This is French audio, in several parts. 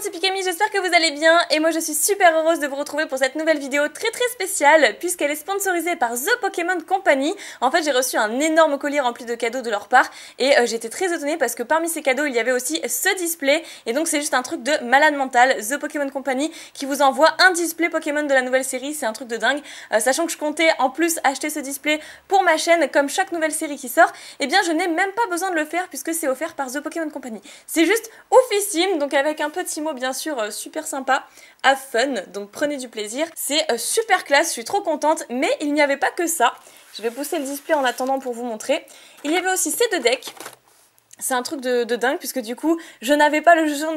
monde, c'est Pikami, j'espère que vous allez bien et moi je suis super heureuse de vous retrouver pour cette nouvelle vidéo très spéciale puisqu'elle est sponsorisée par The Pokémon Company. En fait j'ai reçu un énorme colis rempli de cadeaux de leur part et j'étais très étonnée parce que parmi ces cadeaux il y avait aussi ce display et donc c'est juste un truc de malade mental. The Pokémon Company qui vous envoie un display Pokémon de la nouvelle série, c'est un truc de dingue. Sachant que je comptais en plus acheter ce display pour ma chaîne comme chaque nouvelle série qui sort, et bien je n'ai même pas besoin de le faire puisque c'est offert par The Pokémon Company. C'est juste oufissime, donc avec un petit mot bien sûr super sympa, have fun, donc prenez du plaisir. C'est super classe, je suis trop contente, mais il n'y avait pas que ça. Je vais pousser le display en attendant pour vous montrer. Il y avait aussi ces deux decks. C'est un truc de dingue puisque du coup je n'avais pas le jeton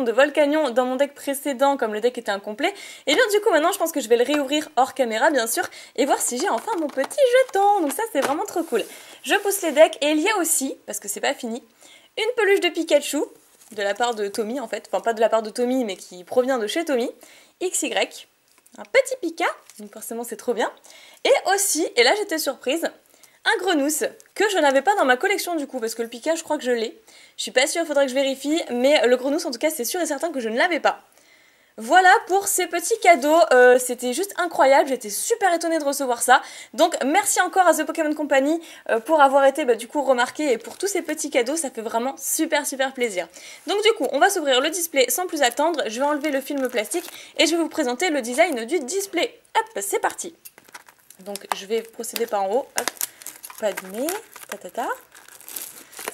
de Volcanion dans mon deck précédent comme le deck était incomplet. Et bien du coup maintenant je pense que je vais le réouvrir hors caméra bien sûr et voir si j'ai enfin mon petit jeton. Donc ça c'est vraiment trop cool. Je pousse les decks et il y a aussi, parce que c'est pas fini, une peluche de Pikachu de la part de Tommy en fait. Enfin pas de la part de Tommy mais qui provient de chez Tommy. XY, un petit Pika, donc forcément c'est trop bien. Et aussi, et là j'étais surprise, un Grenousse que je n'avais pas dans ma collection du coup parce que le Pika je crois que je l'ai. Je suis pas sûre, il faudrait que je vérifie, mais le Grenousse en tout cas c'est sûr et certain que je ne l'avais pas. Voilà pour ces petits cadeaux, c'était juste incroyable, j'étais super étonnée de recevoir ça. Donc merci encore à The Pokémon Company pour avoir été du coup remarqué et pour tous ces petits cadeaux, ça fait vraiment super plaisir. Donc du coup on va s'ouvrir le display sans plus attendre, je vais enlever le film plastique et je vais vous présenter le design du display. Hop, c'est parti. Donc je vais procéder par en haut, hop. Pas de nez,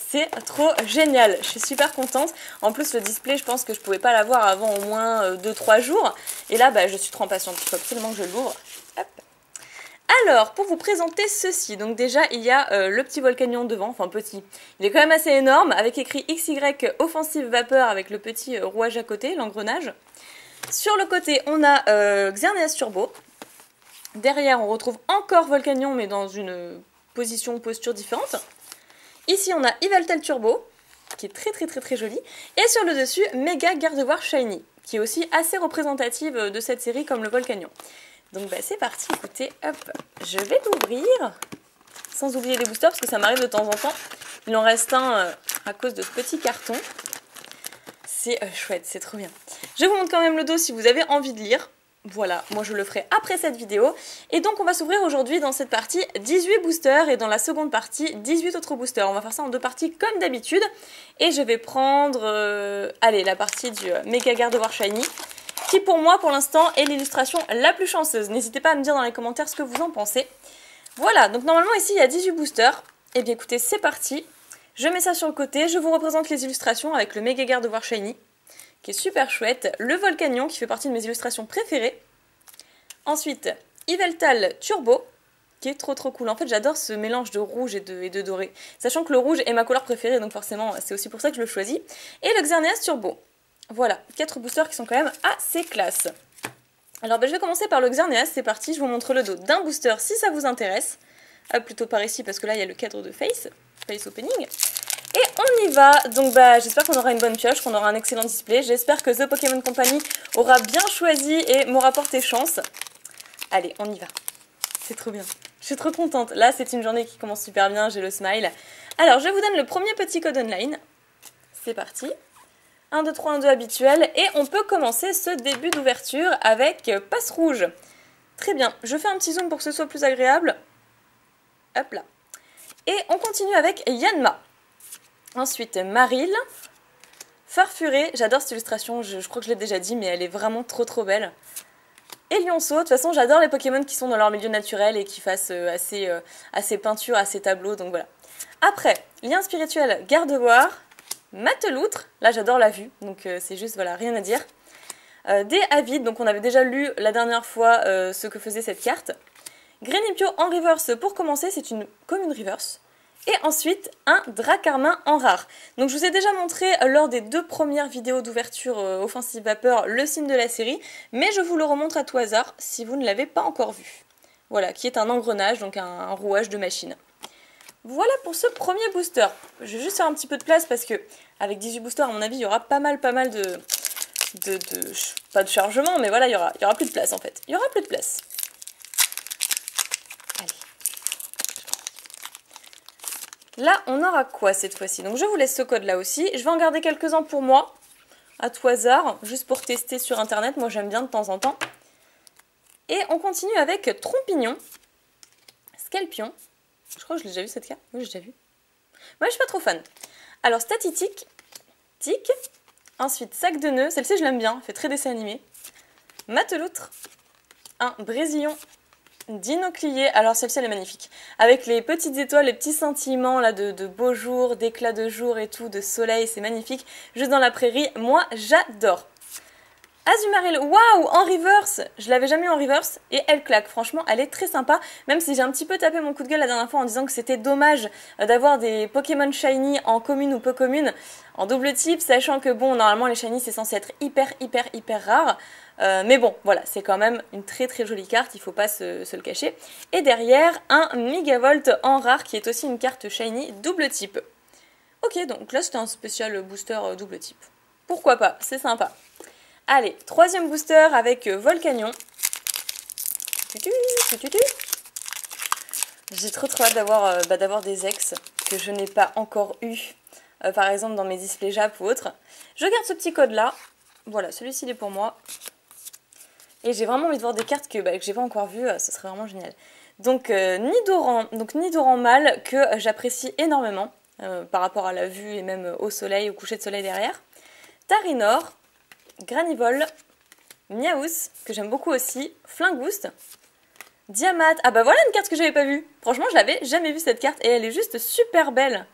c'est trop génial, je suis super contente. En plus le display je pense que je pouvais pas l'avoir avant au moins 2-3 jours. Et là je suis trop impatiente, il faut absolument que je l'ouvre. Alors pour vous présenter ceci, donc déjà il y a le petit Volcanion devant, enfin petit. Il est quand même assez énorme avec écrit XY Offensive Vapeur avec le petit rouage à côté, l'engrenage. Sur le côté on a Xerneas Turbo. Derrière on retrouve encore Volcanion mais dans une posture différente. Ici on a Yveltal Turbo qui est très joli et sur le dessus Mega Gardevoir Shiny qui est aussi assez représentative de cette série comme le Volcanion. Donc c'est parti, écoutez, hop, je vais l'ouvrir sans oublier les boosters parce que ça m'arrive de temps en temps. Il en reste un à cause de ce petit carton. C'est chouette, c'est trop bien. Je vous montre quand même le dos si vous avez envie de lire. Voilà, moi je le ferai après cette vidéo. Et donc on va s'ouvrir aujourd'hui dans cette partie 18 boosters et dans la seconde partie 18 autres boosters. On va faire ça en deux parties comme d'habitude. Et je vais prendre la partie du Mega Gardevoir Shiny qui pour moi pour l'instant est l'illustration la plus chanceuse. N'hésitez pas à me dire dans les commentaires ce que vous en pensez. Voilà, donc normalement ici il y a 18 boosters. Et bien écoutez, c'est parti. Je mets ça sur le côté, je vous représente les illustrations avec le Mega Gardevoir Shiny qui est super chouette, le Volcanion qui fait partie de mes illustrations préférées. Ensuite, Yveltal Turbo, qui est trop cool. En fait, j'adore ce mélange de rouge et de doré. Sachant que le rouge est ma couleur préférée, donc forcément, c'est aussi pour ça que je le choisis. Et le Xerneas Turbo. Voilà, 4 boosters qui sont quand même assez classe. Alors, je vais commencer par le Xerneas, c'est parti. Je vous montre le dos d'un booster si ça vous intéresse. Plutôt par ici, parce que là, il y a le cadre de Face Opening. Et on y va, donc j'espère qu'on aura une bonne pioche, qu'on aura un excellent display. J'espère que The Pokémon Company aura bien choisi et m'aura porté chance. Allez, on y va. C'est trop bien. Je suis trop contente. Là, c'est une journée qui commence super bien, j'ai le smile. Alors, je vous donne le premier petit code online. C'est parti. 1, 2, 3, 1, 2 habituel. Et on peut commencer ce début d'ouverture avec Passe Rouge. Très bien. Je fais un petit zoom pour que ce soit plus agréable. Hop là. Et on continue avec Yanma. Ensuite, Marill, Farfuré, j'adore cette illustration, je crois que je l'ai déjà dit, mais elle est vraiment trop belle. Et Lionceau, de toute façon j'adore les Pokémon qui sont dans leur milieu naturel et qui fassent assez peinture, assez tableau, donc voilà. Après, lien spirituel Gardevoir, Mateloutre, là j'adore la vue, donc c'est juste, voilà, rien à dire. Des Avides, donc on avait déjà lu la dernière fois ce que faisait cette carte. Greninpio en reverse pour commencer, c'est une commune reverse. Et ensuite, un Dracarmin en rare. Donc je vous ai déjà montré lors des 2 premières vidéos d'ouverture Offensive Vapeur le signe de la série, mais je vous le remontre à tout hasard si vous ne l'avez pas encore vu. Voilà, qui est un engrenage, donc un rouage de machine. Voilà pour ce premier booster. Je vais juste faire un petit peu de place parce que avec 18 boosters, à mon avis, il y aura pas mal de pas de chargement, mais voilà, il y aura plus de place en fait. Il y aura plus de place. Là, on aura quoi cette fois-ci? Donc je vous laisse ce code là aussi. Je vais en garder quelques-uns pour moi. à tout hasard, juste pour tester sur internet. Moi j'aime bien de temps en temps. Et on continue avec Trompignon, Scalpion. Je crois que je l'ai déjà vu cette carte. Oui, j'ai déjà vu. Moi je suis pas trop fan. Alors Statistique, Tic. Ensuite Sac de nœuds. Celle-ci je l'aime bien, elle fait très dessin animé. Mateloutre. Un Brésillon. Dinoclier, alors celle-ci elle est magnifique. Avec les petites étoiles, les petits sentiments là de beaux jours, d'éclat de jour et tout, de soleil, c'est magnifique. Juste dans la prairie, moi j'adore. Azumarill, waouh, en reverse. Je l'avais jamais eu en reverse et elle claque. Franchement, elle est très sympa. Même si j'ai un petit peu tapé mon coup de gueule la dernière fois en disant que c'était dommage d'avoir des Pokémon Shiny en commune ou peu commune, en double type, sachant que bon, normalement les Shiny c'est censé être hyper rare. Mais bon, voilà, c'est quand même une très jolie carte, il faut pas se le cacher. Et derrière, un Megavolt en rare qui est aussi une carte Shiny double type. Ok, donc là c'était un spécial booster double type. Pourquoi pas, c'est sympa. Allez, troisième booster avec Volcanion. J'ai trop hâte d'avoir des ex que je n'ai pas encore eu, par exemple dans mes displays Jap ou autres. Je garde ce petit code là. Voilà, celui-ci il est pour moi. Et j'ai vraiment envie de voir des cartes que j'ai pas encore vues, ce serait vraiment génial. Donc Nidoran mâle que j'apprécie énormément par rapport à la vue et même au soleil, au coucher de soleil derrière. Tarinor. Granivol, Miaous, que j'aime beaucoup aussi, Flingouste, Diamat, ah bah voilà une carte que j'avais pas vue. Franchement, je l'avais jamais vue cette carte et elle est juste super belle.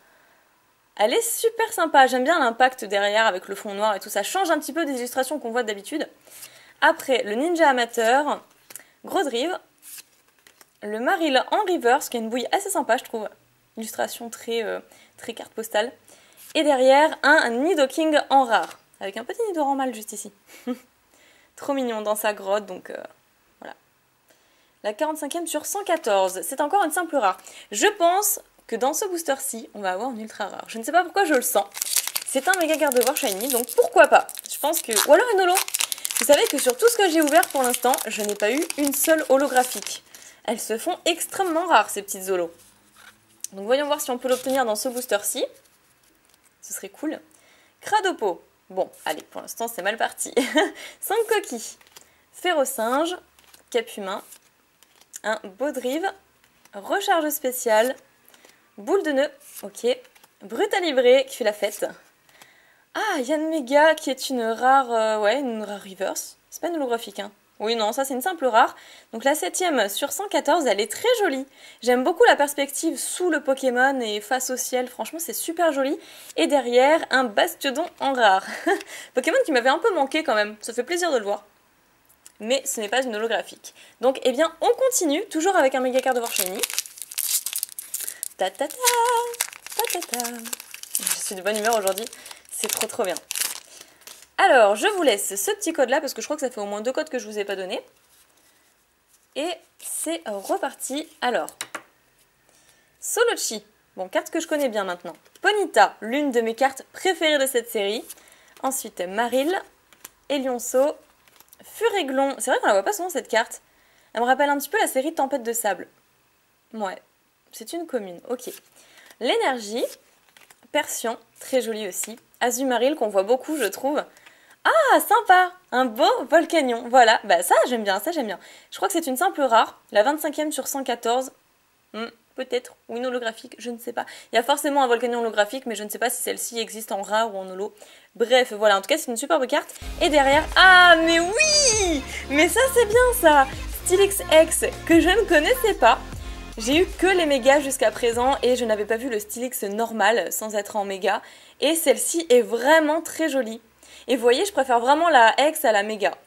Elle est super sympa, j'aime bien l'impact derrière avec le fond noir et tout, ça change un petit peu des illustrations qu'on voit d'habitude. Après, le Ninja Amateur, Grodrive, le Marill en reverse, qui a une bouille assez sympa, je trouve. Illustration très carte postale. Et derrière, un Nidoking en rare. Avec un petit Nidoran mâle juste ici. Trop mignon dans sa grotte, donc voilà. La 45e sur 114. C'est encore une simple rare. Je pense que dans ce booster-ci, on va avoir une ultra rare. Je ne sais pas pourquoi je le sens. C'est un méga Gardevoir shiny, donc pourquoi pas. Je pense que... Ou alors une holo. Vous savez que sur tout ce que j'ai ouvert pour l'instant, je n'ai pas eu une seule holographique. Elles se font extrêmement rares, ces petites holos. Donc voyons voir si on peut l'obtenir dans ce booster-ci. Ce serait cool. Cradopo. Bon, allez, pour l'instant, c'est mal parti. 5 coquilles. Férocinge, Capumain, un Baudrive, Recharge spéciale, Boule de nœud, ok, Brutalibré qui fait la fête. Ah, Yann Mega qui est une rare, une rare reverse. C'est pas une holographique, hein. Oui, non, ça c'est une simple rare. Donc la 7e sur 114, elle est très jolie. J'aime beaucoup la perspective sous le Pokémon et face au ciel. Franchement, c'est super joli. Et derrière, un Bastiodon en rare. Pokémon qui m'avait un peu manqué quand même. Ça fait plaisir de le voir. Mais ce n'est pas une holographique. Donc, eh bien, on continue. Toujours avec un méga Gardevoir shiny. Ta ta ta ta ta ta. Je suis de bonne humeur aujourd'hui. C'est trop bien. Alors, je vous laisse ce petit code-là, parce que je crois que ça fait au moins 2 codes que je ne vous ai pas donné. Et c'est reparti. Alors, Solochi. Bon, carte que je connais bien maintenant. Ponyta, l'une de mes cartes préférées de cette série. Ensuite, Marill, Elionceau, Furéglon. C'est vrai qu'on la voit pas souvent, cette carte. Elle me rappelle un petit peu la série Tempête de Sable. Ouais, c'est une commune, ok. L'énergie, Persian, très joli aussi. Azumarill, qu'on voit beaucoup, je trouve. Ah, sympa! Un beau Volcanion. Voilà, bah ça j'aime bien, ça j'aime bien. Je crois que c'est une simple rare, la 25e sur 114. Peut-être, ou une holographique, je ne sais pas. Il y a forcément un Volcanion holographique, mais je ne sais pas si celle-ci existe en rare ou en holo. Bref, voilà, en tout cas c'est une superbe carte. Et derrière, ah mais oui! Mais ça c'est bien ça! Steelix X, que je ne connaissais pas. J'ai eu que les mégas jusqu'à présent et je n'avais pas vu le Steelix normal sans être en méga. Et celle-ci est vraiment très jolie. Et vous voyez, je préfère vraiment la X à la méga.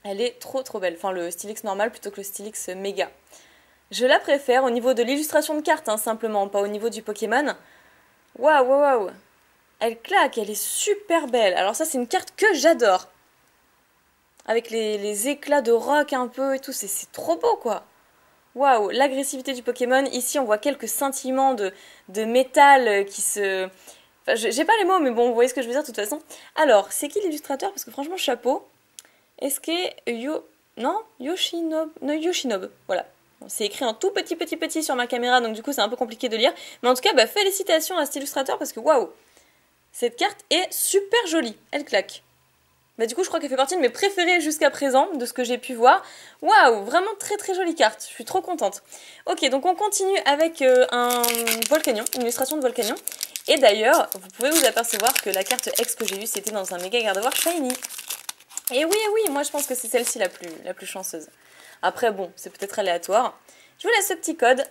Elle est trop belle. Enfin, le Steelix normal plutôt que le Steelix méga. Je la préfère au niveau de l'illustration de carte, hein, simplement, pas au niveau du Pokémon. Waouh. Elle claque, elle est super belle. Alors ça, c'est une carte que j'adore. Avec les éclats de rock un peu et tout, c'est trop beau, quoi. Waouh, l'agressivité du Pokémon. Ici, on voit quelques scintillements de métal qui se... Enfin, j'ai pas les mots, mais bon, vous voyez ce que je veux dire de toute façon. Alors, c'est qui l'illustrateur? Parce que franchement, chapeau. Est-ce que... Non, Yoshinobu. Non, Yoshinobu, voilà. Bon, c'est écrit en tout petit sur ma caméra, donc du coup, c'est un peu compliqué de lire. Mais en tout cas, félicitations à cet illustrateur, parce que waouh, cette carte est super jolie. Elle claque. Bah du coup, je crois qu'elle fait partie de mes préférées jusqu'à présent, de ce que j'ai pu voir. Waouh, vraiment très très jolie carte, je suis trop contente. Ok, donc on continue avec un Volcanion, une illustration de Volcanion. Et d'ailleurs, vous pouvez vous apercevoir que la carte X que j'ai eue, c'était dans un méga gardevoir shiny. Et oui, moi je pense que c'est celle-ci la plus chanceuse. Après bon, c'est peut-être aléatoire. Je vous laisse ce petit code.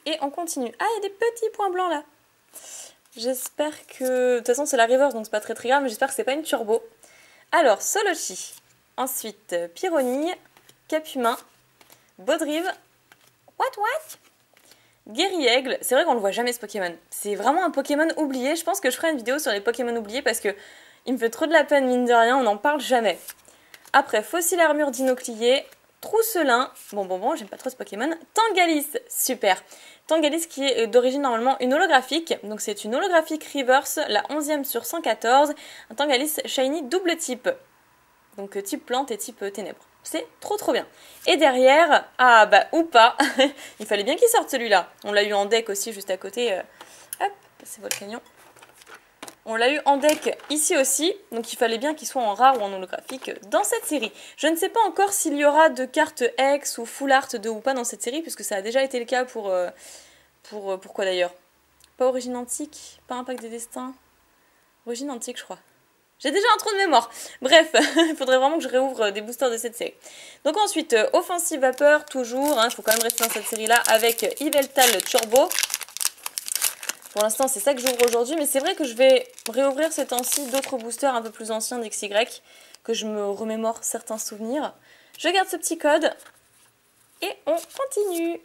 Et on continue. Ah, il y a des petits points blancs là. J'espère que... De toute façon c'est la reverse donc c'est pas très grave, mais j'espère que c'est pas une turbo. Alors, Solochi. Ensuite, Pyronille, Capumain, Baudrive. What Guerriègle. C'est vrai qu'on le voit jamais ce Pokémon. C'est vraiment un Pokémon oublié. Je pense que je ferai une vidéo sur les Pokémon oubliés parce que il me fait trop de la peine, mine de rien, on n'en parle jamais. Après, Fossile Armure Dinoclier, Trousselin, bon, j'aime pas trop ce Pokémon. Tangalis, super. Tangalis qui est d'origine normalement une holographique, donc c'est une holographique reverse, la 11e sur 114, un Tangalis shiny double type. Donc type plante et type ténèbres. C'est trop bien. Et derrière, ah bah ou pas, il fallait bien qu'il sorte celui-là. On l'a eu en deck aussi juste à côté. Hop, c'est Volcanion. On l'a eu en deck ici aussi, donc il fallait bien qu'il soit en rare ou en holographique dans cette série. Je ne sais pas encore s'il y aura de cartes X ou Full Art 2 ou pas dans cette série, puisque ça a déjà été le cas pour quoi d'ailleurs? Pas Origine Antique, pas Impact des Destins, Origine Antique je crois. J'ai déjà un trou de mémoire. Bref, il faudrait vraiment que je réouvre des boosters de cette série. Donc ensuite, Offensive Vapeur, toujours, il faut quand même rester dans cette série-là, avec Yveltal Turbo. Pour l'instant, c'est ça que j'ouvre aujourd'hui, mais c'est vrai que je vais réouvrir ces temps-ci d'autres boosters un peu plus anciens d'XY, que je me remémore certains souvenirs. Je garde ce petit code, et on continue.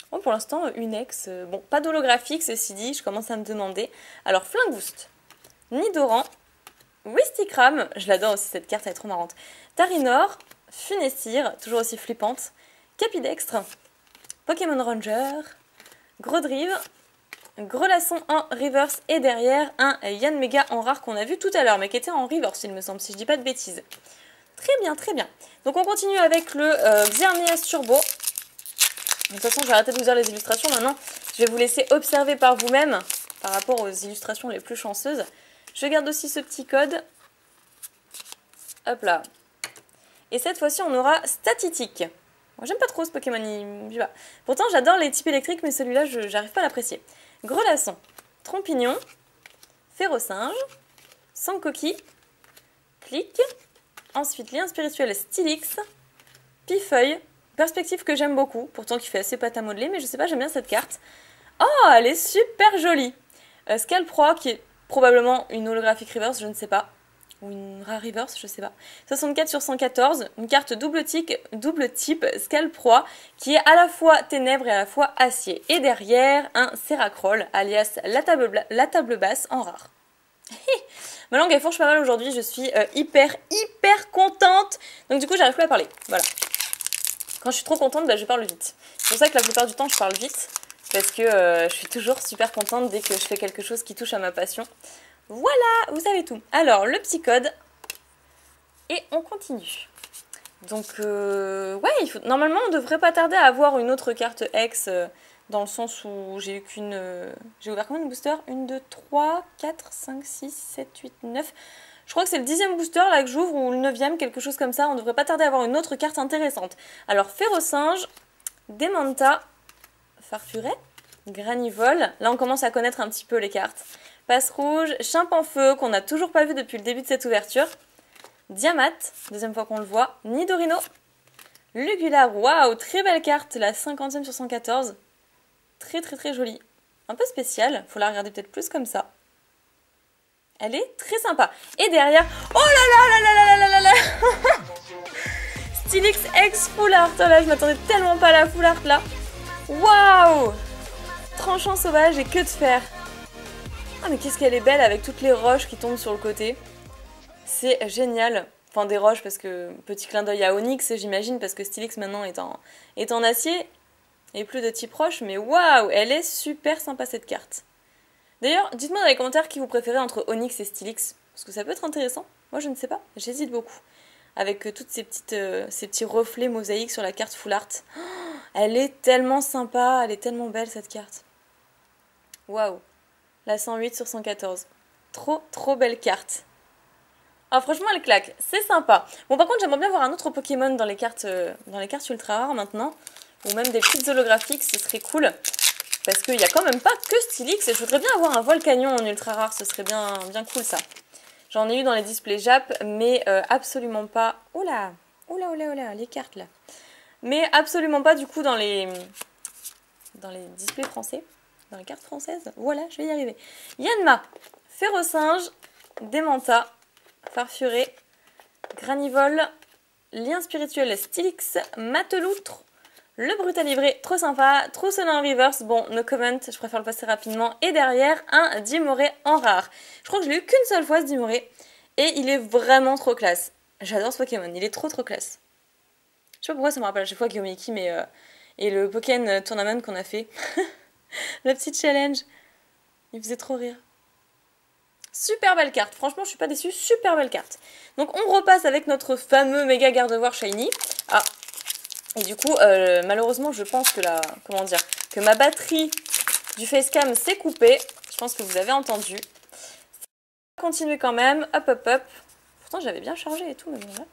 Bon, pour l'instant, une ex, bon, pas d'holographique, ceci dit, je commence à me demander. Alors, Flingue Boost, Nidoran, Wistikram, je l'adore aussi cette carte, elle est trop marrante. Tarinor, Funessir, toujours aussi flippante, Capidextre, Pokémon Ranger, Grodrive, Grelasson en reverse et derrière un Yanmega en rare qu'on a vu tout à l'heure, mais qui était en reverse, il me semble, si je dis pas de bêtises. Très bien. Donc on continue avec le Xerneas Turbo. De toute façon, je vais arrêter de vous dire les illustrations maintenant. Je vais vous laisser observer par vous-même par rapport aux illustrations les plus chanceuses. Je garde aussi ce petit code. Hop là. Et cette fois-ci, on aura Statitique. Moi, j'aime pas trop ce Pokémon. Pourtant, j'adore les types électriques, mais celui-là, j'arrive pas à l'apprécier. Grelasson, Trompignon, Férocinge, Sankoki, Clic. Ensuite, Lien spirituel Stylix, Pifeuille. Perspective que j'aime beaucoup, pourtant qui fait assez pâte à modeler, mais je sais pas, j'aime bien cette carte. Oh, elle est super jolie. Scalpro, qui est probablement une holographique reverse, je ne sais pas. Ou une rare reverse, je sais pas. 64 sur 114, une carte double type Scalpro, qui est à la fois ténèbres et à la fois acier. Et derrière, un Seracroll, alias la table basse en rare. Ma langue elle fourche pas mal aujourd'hui, je suis hyper contente. Donc du coup, j'arrive plus à parler. Voilà. Quand je suis trop contente, bah, je parle vite. C'est pour ça que la plupart du temps, je parle vite. Parce que je suis toujours super contente dès que je fais quelque chose qui touche à ma passion. Voilà, vous savez tout. Alors, le petit code. Et on continue. Donc, ouais, normalement, on devrait pas tarder à avoir une autre carte X, dans le sens où j'ai eu qu'une... J'ai ouvert combien de boosters 1, 2, 3, 4, 5, 6, 7, 8, 9... Je crois que c'est le 10e booster là que j'ouvre, ou le 9e, quelque chose comme ça. On devrait pas tarder à avoir une autre carte intéressante. Alors, Férocinge, Demanta, Farfuret, Granivole. Là, on commence à connaître un petit peu les cartes. Passe rouge, Chimpanfeu, qu'on n'a toujours pas vu depuis le début de cette ouverture. Diamat, deuxième fois qu'on le voit. Nidorino, Lugular, waouh, très belle carte, la 50e sur 114. Très jolie. Un peu spéciale, faut la regarder peut-être plus comme ça. Elle est très sympa. Et derrière... Oh là là Stylix X Full Art. Oh là, je m'attendais tellement pas à la Full Art là. Waouh. Tranchant sauvage et que de fer. Ah mais qu'est-ce qu'elle est belle avec toutes les roches qui tombent sur le côté. C'est génial. Enfin des roches parce que... Petit clin d'œil à Onyx j'imagine parce que Stylix maintenant est en acier. Et plus de type roche. Mais waouh, elle est super sympa cette carte. D'ailleurs, dites-moi dans les commentaires qui vous préférez entre Onyx et Stylix, parce que ça peut être intéressant. Moi, je ne sais pas, j'hésite beaucoup. Avec toutes ces petits reflets mosaïques sur la carte Full Art. Oh, elle est tellement sympa, elle est tellement belle cette carte. Waouh, la 108 sur 114. Trop belle carte. Ah, franchement, elle claque. C'est sympa. Bon, par contre, j'aimerais bien voir un autre Pokémon dans les cartes ultra rares maintenant. Ou même des petites holographiques, ce serait cool. Parce qu'il n'y a quand même pas que Steelix. Et je voudrais bien avoir un Volcanion en ultra rare. Ce serait bien, bien cool, ça. J'en ai eu dans les displays Jap, mais absolument pas... Oula, oula, oula, oula, les cartes, là. Mais absolument pas, du coup, dans les displays français. Dans les cartes françaises. Voilà, je vais y arriver. Yanma, Férocinge, Démenta, Farfuré, Granivole, Lien spirituel Steelix, Mateloutre, le Brutalibré, trop sympa, Trousselin Reverse, bon, no comment, je préfère le passer rapidement, et derrière, un Dimoré en rare. Je crois que je l'ai eu qu'une seule fois ce Dimoré, et il est vraiment trop classe. J'adore ce Pokémon, il est trop classe. Je sais pas pourquoi ça me rappelle à chaque fois Guillaume mais et le Pokémon Tournament qu'on a fait. La petite challenge, il faisait trop rire. Super belle carte, franchement je suis pas déçue, super belle carte. Donc on repasse avec notre fameux méga Gardevoir Shiny. Ah, et du coup malheureusement je pense que que ma batterie du facecam s'est coupée. Je pense que vous avez entendu. On va continuer quand même, hop hop hop. Pourtant j'avais bien chargé et tout, mais bon là.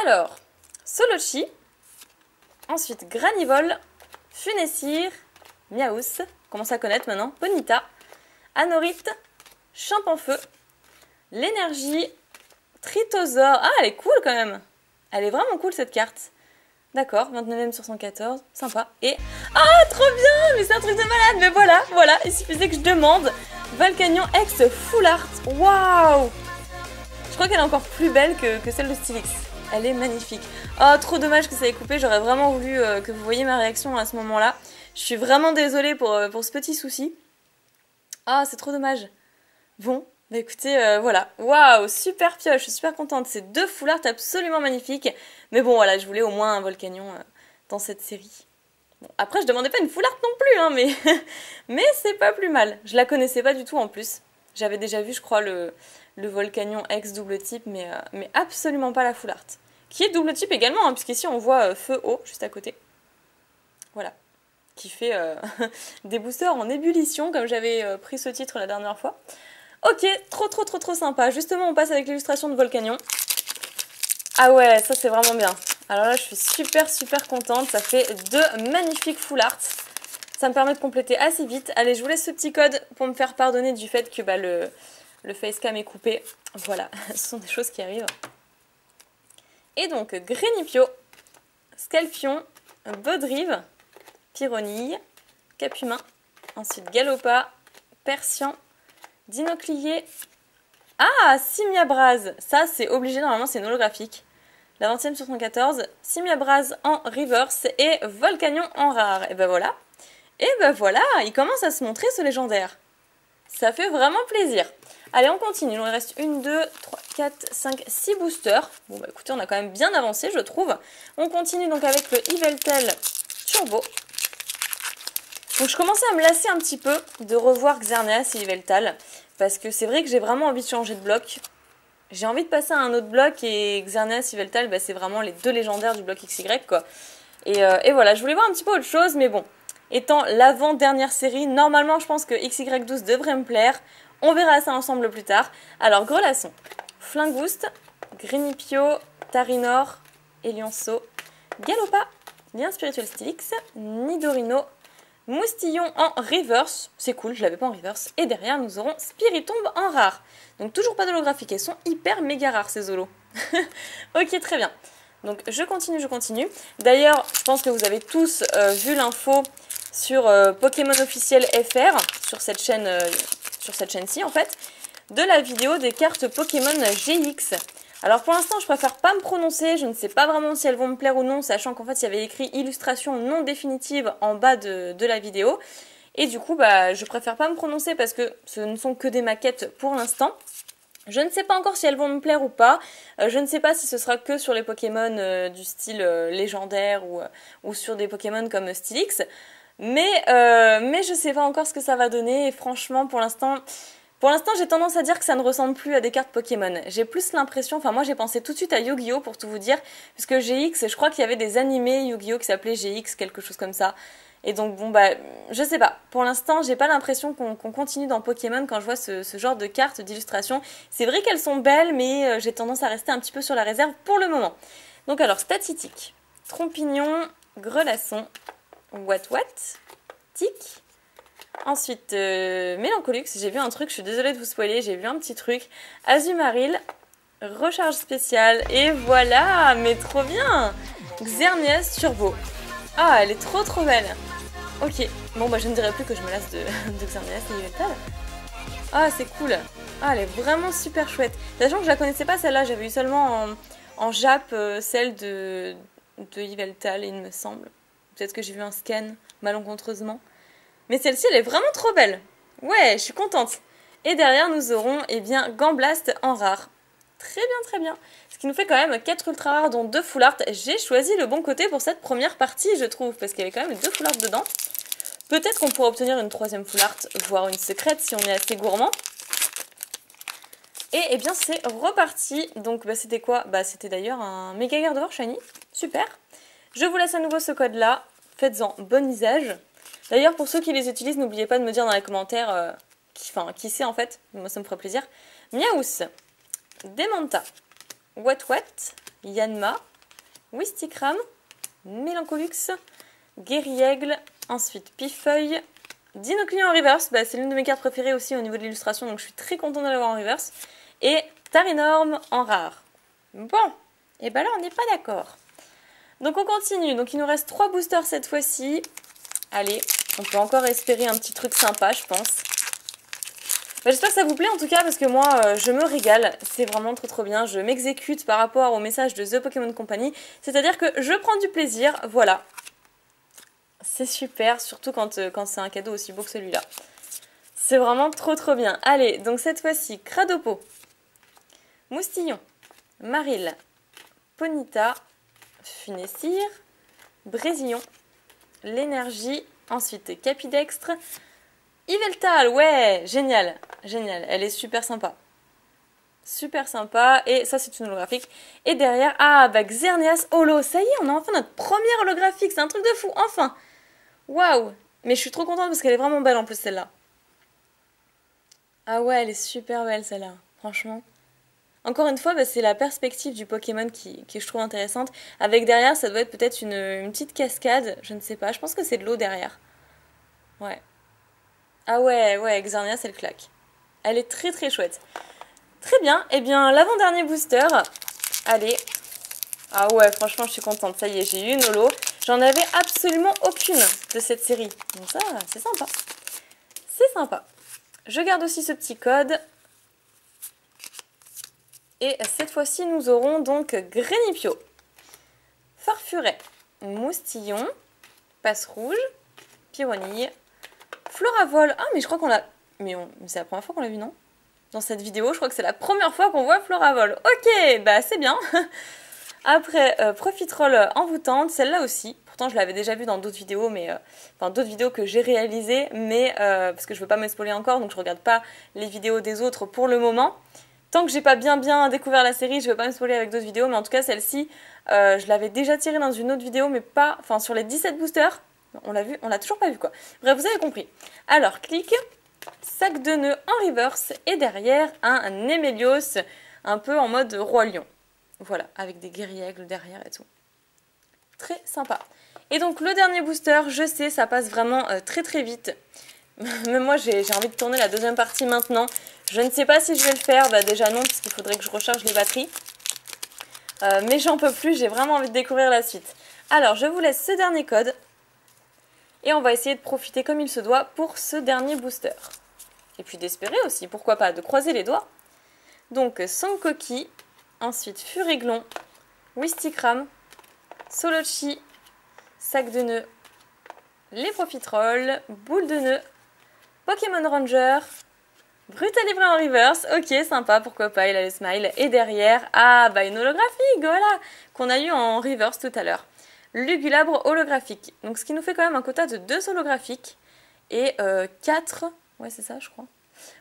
Alors, Solochi, ensuite Granivole, Funessir, Miaus, commence à connaître maintenant, Ponyta, Anorite, Champanfeu, l'énergie, Tritosaure. Ah, elle est cool quand même. Elle est vraiment cool cette carte. D'accord, 29ème sur 114, sympa. Et... Ah, trop bien. Mais c'est un truc de malade. Mais voilà, il suffisait que je demande. Volcanion X Full Art. Waouh. Je crois qu'elle est encore plus belle que celle de Steelix. Elle est magnifique. Oh, trop dommage que ça ait coupé. J'aurais vraiment voulu que vous voyiez ma réaction à ce moment-là. Je suis vraiment désolée pour ce petit souci. Ah, c'est trop dommage. Bon, bah écoutez, voilà. Waouh, super pioche, je suis super contente. C'est deux full art absolument magnifiques. Mais bon, voilà, je voulais au moins un Volcanion dans cette série. Bon, après, je demandais pas une full art non plus, hein, mais, mais c'est pas plus mal. Je la connaissais pas du tout en plus. J'avais déjà vu, je crois, le Volcanion X double type, mais absolument pas la full art. Qui est double type également, hein, puisqu'ici on voit feu-eau juste à côté. Voilà. Qui fait des boosters en ébullition, comme j'avais pris ce titre la dernière fois. Ok, trop sympa. Justement, on passe avec l'illustration de Volcanion. Ah ouais, ça c'est vraiment bien. Alors là, je suis super contente. Ça fait deux magnifiques full art. Ça me permet de compléter assez vite. Allez, je vous laisse ce petit code pour me faire pardonner du fait que le facecam est coupé. Voilà, ce sont des choses qui arrivent. Et donc, Grenipio, Scalpion, Baudrive, Pyronille, Capumin, ensuite Galopa, Persian, Dinoclier. Ah, Simiabraz. Ça, c'est obligé, normalement, c'est une holographique. La 20ème sur 114, Simiabraz en reverse et Volcanion en rare. Et ben voilà. Et ben voilà, il commence à se montrer ce légendaire. Ça fait vraiment plaisir. Allez, on continue. Il nous reste 1, 2, 3, 4, 5, 6 boosters. Bon, bah écoutez, on a quand même bien avancé, je trouve. On continue donc avec le Yveltal Turbo. Donc je commençais à me lasser un petit peu de revoir Xerneas et Yveltal. Parce que c'est vrai que j'ai vraiment envie de changer de bloc. J'ai envie de passer à un autre bloc et Xerneas et Yveltal, bah, c'est vraiment les deux légendaires du bloc XY, quoi. Et voilà, je voulais voir un petit peu autre chose, mais bon. Étant l'avant-dernière série, normalement je pense que XY12 devrait me plaire. On verra ça ensemble plus tard. Alors, Grelasson, Flingouste, Grenipio, Tarinor, Elionceau, Galopa, Lien spirituel Steelix, Nidorino, Moustillon en reverse, c'est cool, je l'avais pas en reverse. Et derrière, nous aurons Spiritomb en rare. Donc toujours pas d'holographique, elles sont hyper méga rares ces holos. Ok, très bien. Donc je continue. D'ailleurs, je pense que vous avez tous vu l'info sur Pokémon officiel FR, sur cette chaîne-ci en fait, de la vidéo des cartes Pokémon GX. Alors pour l'instant, je préfère pas me prononcer, je ne sais pas vraiment si elles vont me plaire ou non, sachant qu'en fait, il y avait écrit illustration non définitive en bas de la vidéo. Et du coup, bah, je préfère pas me prononcer parce que ce ne sont que des maquettes pour l'instant. Je ne sais pas encore si elles vont me plaire ou pas. Je ne sais pas si ce sera que sur les Pokémon du style légendaire ou sur des Pokémon comme Steelix. Mais je sais pas encore ce que ça va donner. Et franchement, pour l'instant, j'ai tendance à dire que ça ne ressemble plus à des cartes Pokémon. J'ai plus l'impression, enfin moi j'ai pensé tout de suite à Yu-Gi-Oh pour tout vous dire, puisque GX, je crois qu'il y avait des animés Yu-Gi-Oh qui s'appelaient GX, quelque chose comme ça. Et donc bon bah je sais pas, pour l'instant j'ai pas l'impression qu'on continue dans Pokémon quand je vois ce genre de cartes d'illustration. C'est vrai qu'elles sont belles mais j'ai tendance à rester un petit peu sur la réserve pour le moment. Donc alors Statistique, Trompignon, Grelasson, What, Tic. Ensuite Mélancolux, j'ai vu un truc, je suis désolée de vous spoiler, j'ai vu un petit truc. Azumarill, Recharge spéciale et voilà, mais trop bien. Xerneas Turbo. Ah elle est trop belle. Ok, bon bah je ne dirais plus que je me lasse de Xerneas et Yveltal. Ah c'est cool. Ah elle est vraiment super chouette. Sachant que je la connaissais pas celle-là, j'avais eu seulement en Jap celle de Yveltal il me semble. Peut-être que j'ai vu un scan malencontreusement. Mais celle-ci elle est vraiment trop belle. Ouais, je suis contente. Et derrière nous aurons eh bien Gamblaste en rare. Très bien. Ce qui nous fait quand même 4 ultra rares dont 2 full art. J'ai choisi le bon côté pour cette première partie je trouve. Parce qu'il y avait quand même 2 full art dedans. Peut-être qu'on pourra obtenir une 3e full art, voire une secrète si on est assez gourmand. Et eh bien c'est reparti. Donc bah, c'était quoi? Bah c'était d'ailleurs un méga Gardevoir shiny. Super. Je vous laisse à nouveau ce code là. Faites-en bon usage. D'ailleurs pour ceux qui les utilisent, n'oubliez pas de me dire dans les commentaires qui c'est en fait. Moi ça me ferait plaisir. Miaous, Demanta, What, Yanma, Wistikram, Mélancolux, Guerriègle, ensuite Pifeuille, Dinoclio en reverse, bah, c'est l'une de mes cartes préférées aussi au niveau de l'illustration, donc je suis très contente de l'avoir en reverse. Et Tarinorm en rare. Bon, et bah là on n'est pas d'accord. Donc on continue, donc il nous reste 3 boosters cette fois-ci. Allez, on peut encore espérer un petit truc sympa je pense. Bah, j'espère que ça vous plaît en tout cas parce que moi je me régale, c'est vraiment trop bien, je m'exécute par rapport au message de The Pokémon Company, c'est-à-dire que je prends du plaisir, voilà. C'est super, surtout quand c'est un cadeau aussi beau que celui-là. C'est vraiment trop bien. Allez, donc cette fois-ci, Cradopo, Moustillon, Marill, Ponyta, Funessir, Brésillon, l'énergie, ensuite Capidextre, Yveltal, ouais, génial, elle est super sympa. Super sympa, et ça c'est une holographique. Et derrière, ah bah Xerneas Holo, ça y est, on a enfin notre première holographique, c'est un truc de fou, enfin. Waouh, mais je suis trop contente parce qu'elle est vraiment belle en plus celle-là. Ah ouais, elle est super belle celle-là, franchement. Encore une fois, bah, c'est la perspective du Pokémon qui je trouve intéressante. Avec derrière, ça doit être peut-être une petite cascade, je ne sais pas, je pense que c'est de l'eau derrière. Ouais. Ah ouais, Xerneas, elle claque. Elle est très chouette. Très bien, et bien l'avant-dernier booster, allez. Ah ouais, franchement, je suis contente, ça y est, j'ai eu une holo. J'en avais absolument aucune de cette série, donc ça, c'est sympa. C'est sympa. Je garde aussi ce petit code. Et cette fois-ci, nous aurons donc Grenipio, Farfuret, Moustillon, Passe Rouge, Pyronille, Floravol. Ah, mais je crois qu'on l'a... Mais c'est la première fois qu'on l'a vu, non? Dans cette vidéo, je crois que c'est la première fois qu'on voit Floravol. Ok, bah c'est bien. Après, Profiterole envoûtante, celle-là aussi. Pourtant, je l'avais déjà vue dans d'autres vidéos, mais enfin d'autres vidéos que j'ai réalisées, mais parce que je veux pas me spoiler encore, donc je regarde pas les vidéos des autres pour le moment. Tant que j'ai pas bien découvert la série, je veux pas me spoiler avec d'autres vidéos, mais en tout cas celle-ci, je l'avais déjà tirée dans une autre vidéo, mais pas, enfin sur les 17 boosters, on l'a toujours pas vu quoi. Bref, vous avez compris. Alors, clic, sac de nœuds en reverse, et derrière un Emelios, un peu en mode roi lion. Voilà, avec des guerriègles derrière et tout. Très sympa. Et donc le dernier booster, je sais, ça passe vraiment très vite. Même moi, j'ai envie de tourner la deuxième partie maintenant. Je ne sais pas si je vais le faire. Bah déjà non, parce qu'il faudrait que je recharge les batteries. Mais j'en peux plus, j'ai vraiment envie de découvrir la suite. Alors, je vous laisse ce dernier code. Et on va essayer de profiter comme il se doit pour ce dernier booster. Et puis d'espérer aussi, pourquoi pas, de croiser les doigts. Donc, Sankoki, ensuite Furiglon, Wistikram, Solochi, Sac de nœuds, les Profiteroles, Boule de nœuds, Pokémon Ranger, Brutalibré en reverse, ok sympa, pourquoi pas, il a le smile. Et derrière, ah bah une holographique, voilà, qu'on a eu en reverse tout à l'heure. Lugulabre holographique, donc ce qui nous fait quand même un quota de 2 holographiques et 4, ouais c'est ça je crois.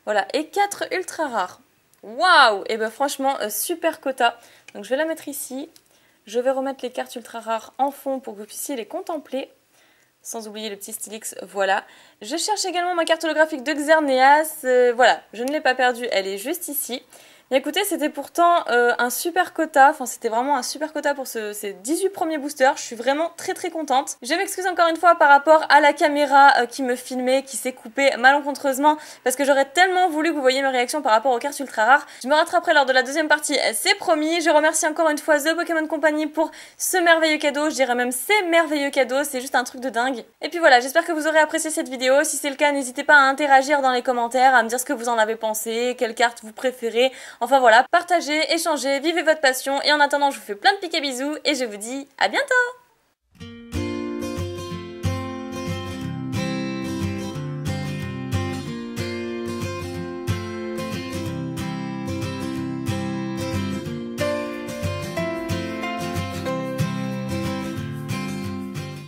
Voilà, et 4 ultra rares. Waouh, et ben franchement, super quota. Donc je vais la mettre ici, je vais remettre les cartes ultra rares en fond pour que vous puissiez les contempler. sans oublier le petit Stylix, voilà. Je cherche également ma carte holographique de Xerneas, voilà, je ne l'ai pas perdue, elle est juste ici. Bien écoutez, c'était pourtant un super quota, enfin c'était vraiment un super quota pour ces 18 premiers boosters, je suis vraiment très contente. Je m'excuse encore une fois par rapport à la caméra qui me filmait, qui s'est coupée malencontreusement, parce que j'aurais tellement voulu que vous voyiez mes réactions par rapport aux cartes ultra rares. Je me rattraperai lors de la deuxième partie, c'est promis. Je remercie encore une fois The Pokémon Company pour ce merveilleux cadeau, je dirais même ces merveilleux cadeaux, c'est juste un truc de dingue. Et puis voilà, j'espère que vous aurez apprécié cette vidéo, si c'est le cas, n'hésitez pas à interagir dans les commentaires, à me dire ce que vous en avez pensé, quelle carte vous préférez. Enfin voilà, partagez, échangez, vivez votre passion et en attendant je vous fais plein de piques et bisous et je vous dis à bientôt.